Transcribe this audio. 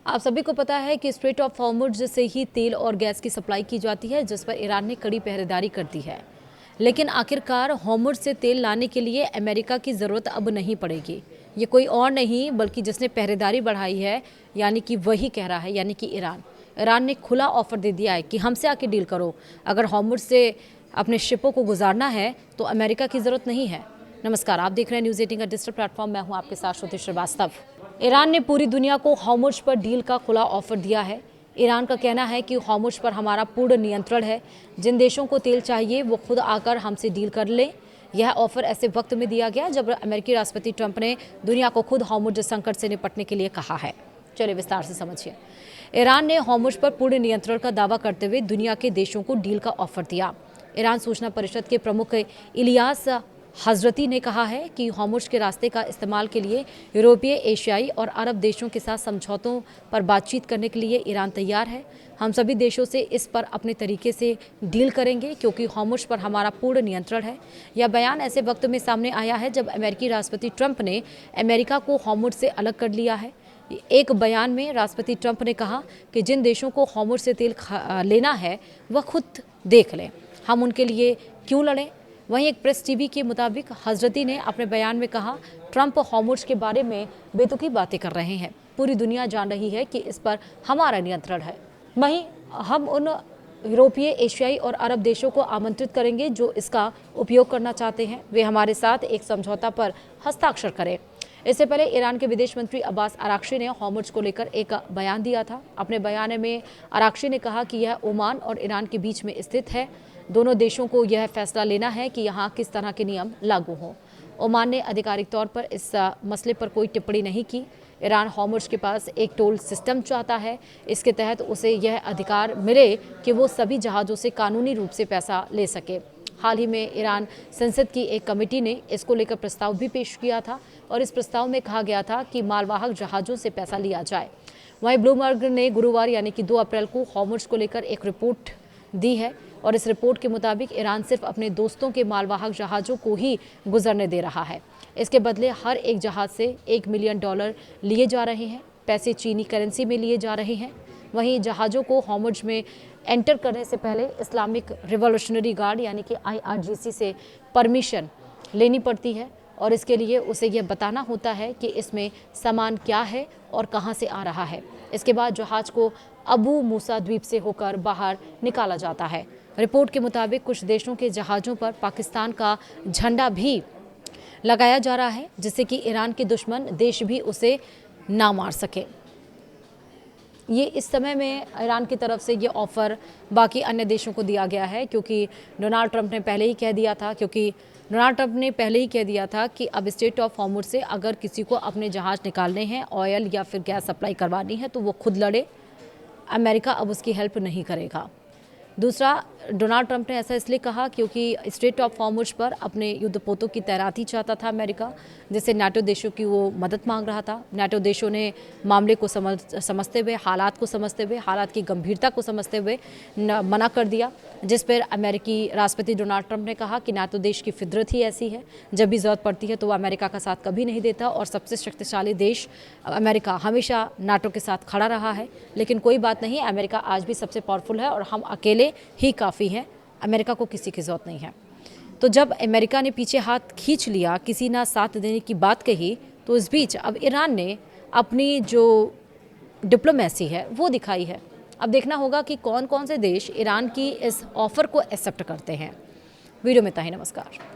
आप सभी को पता है कि स्ट्रेट ऑफ हॉर्मुज़ से ही तेल और गैस की सप्लाई की जाती है, जिस पर ईरान ने कड़ी पहरेदारी कर दी है। लेकिन आखिरकार हॉर्मुज़ से तेल लाने के लिए अमेरिका की ज़रूरत अब नहीं पड़ेगी। ये कोई और नहीं बल्कि जिसने पहरेदारी बढ़ाई है, यानी कि वही कह रहा है, यानी कि ईरान। ईरान ने खुला ऑफर दे दिया है कि हमसे आके डील करो। अगर हॉर्मुज़ से अपने शिपों को गुजारना है तो अमेरिका की ज़रूरत नहीं है। नमस्कार, आप देख रहे हैं न्यूज़ 18 का डिजिटल प्लेटफॉर्म। मैं हूं आपके साथ श्रुति श्रीवास्तव। ईरान ने पूरी दुनिया को हॉर्मुज़ पर डील का खुला ऑफर दिया है। ईरान का कहना है कि हॉर्मुज़ पर हमारा पूर्ण नियंत्रण है। जिन देशों को तेल चाहिए वो खुद आकर हमसे डील कर लें। यह ऑफर ऐसे वक्त में दिया गया जब अमेरिकी राष्ट्रपति ट्रंप ने दुनिया को खुद हॉर्मुज़ संकट से निपटने के लिए कहा है। चलिए विस्तार से समझिए। ईरान ने हॉर्मुज़ पर पूर्ण नियंत्रण का दावा करते हुए दुनिया के देशों को डील का ऑफर दिया। ईरान सूचना परिषद के प्रमुख इलियास हजरती ने कहा है कि हॉर्मुज़ के रास्ते का इस्तेमाल के लिए यूरोपीय, एशियाई और अरब देशों के साथ समझौतों पर बातचीत करने के लिए ईरान तैयार है। हम सभी देशों से इस पर अपने तरीके से डील करेंगे क्योंकि हॉर्मुज़ पर हमारा पूर्ण नियंत्रण है। यह बयान ऐसे वक्त में सामने आया है जब अमेरिकी राष्ट्रपति ट्रंप ने अमेरिका को हॉर्मुज़ से अलग कर लिया है। एक बयान में राष्ट्रपति ट्रंप ने कहा कि जिन देशों को हॉर्मुज़ से तेल लेना है वह खुद देख लें, हम उनके लिए क्यों लड़ें। वहीं एक प्रेस टीवी के मुताबिक हजरती ने अपने बयान में कहा, ट्रंप हॉर्मुज़ के बारे में बेतुकी बातें कर रहे हैं। पूरी दुनिया जान रही है कि इस पर हमारा नियंत्रण है। वहीं हम उन यूरोपीय, एशियाई और अरब देशों को आमंत्रित करेंगे जो इसका उपयोग करना चाहते हैं, वे हमारे साथ एक समझौता पर हस्ताक्षर करें। इससे पहले ईरान के विदेश मंत्री अब्बास अराक्ची ने हॉर्मुज़ को लेकर एक बयान दिया था। अपने बयान में अराक्ची ने कहा कि यह ओमान और ईरान के बीच में स्थित है। दोनों देशों को यह फैसला लेना है कि यहाँ किस तरह के नियम लागू हों। ओमान ने आधिकारिक तौर पर इस मसले पर कोई टिप्पणी नहीं की। ईरान हॉर्मुज़ के पास एक टोल सिस्टम चाहता है। इसके तहत उसे यह अधिकार मिले कि वो सभी जहाज़ों से कानूनी रूप से पैसा ले सके। हाल ही में ईरान संसद की एक कमेटी ने इसको लेकर प्रस्ताव भी पेश किया था और इस प्रस्ताव में कहा गया था कि मालवाहक जहाज़ों से पैसा लिया जाए। वहीं ब्लूमबर्ग ने गुरुवार यानी कि 2 अप्रैल को हॉर्मुज़ को लेकर एक रिपोर्ट दी है और इस रिपोर्ट के मुताबिक ईरान सिर्फ अपने दोस्तों के मालवाहक जहाज़ों को ही गुजरने दे रहा है। इसके बदले हर एक जहाज़ से $1 मिलियन लिए जा रहे हैं। पैसे चीनी करेंसी में लिए जा रहे हैं। वहीं जहाज़ों को हॉर्मुज़ में एंटर करने से पहले इस्लामिक रिवॉल्यूशनरी गार्ड यानी कि IRGC से परमिशन लेनी पड़ती है और इसके लिए उसे यह बताना होता है कि इसमें सामान क्या है और कहां से आ रहा है। इसके बाद जहाज़ को अबू मूसा द्वीप से होकर बाहर निकाला जाता है। रिपोर्ट के मुताबिक कुछ देशों के जहाज़ों पर पाकिस्तान का झंडा भी लगाया जा रहा है, जिससे कि ईरान के दुश्मन देश भी उसे ना मार सके। ये इस समय में ईरान की तरफ से ये ऑफ़र बाकी अन्य देशों को दिया गया है क्योंकि डोनाल्ड ट्रंप ने पहले ही कह दिया था कि अब स्ट्रेट ऑफ हॉर्मुज़ से अगर किसी को अपने जहाज़ निकालने हैं, ऑयल या फिर गैस सप्लाई करवानी है तो वो खुद लड़े, अमेरिका अब उसकी हेल्प नहीं करेगा। दूसरा, डोनाल्ड ट्रंप ने ऐसा इसलिए कहा क्योंकि स्ट्रेट ऑफ हॉर्मुज़ पर अपने युद्धपोतों की तैनाती चाहता था अमेरिका, जिससे नाटो देशों की वो मदद मांग रहा था। नाटो देशों ने मामले को समझते हुए, हालात की गंभीरता को समझते हुए मना कर दिया, जिस पर अमेरिकी राष्ट्रपति डोनाल्ड ट्रंप ने कहा कि नाटो देश की फितरत ही ऐसी है, जब भी ज़रूरत पड़ती है तो वो अमेरिका का साथ कभी नहीं देता और सबसे शक्तिशाली देश अमेरिका हमेशा नाटो के साथ खड़ा रहा है। लेकिन कोई बात नहीं, अमेरिका आज भी सबसे पावरफुल है और हम अकेले ही काफ़ी हैं, अमेरिका को किसी की ज़रूरत नहीं है। तो जब अमेरिका ने पीछे हाथ खींच लिया, किसी ना साथ देने की बात कही, तो इस बीच अब ईरान ने अपनी जो डिप्लोमेसी है वो दिखाई है। अब देखना होगा कि कौन कौन से देश ईरान की इस ऑफ़र को एक्सेप्ट करते हैं। वीडियो में इतना ही। नमस्कार।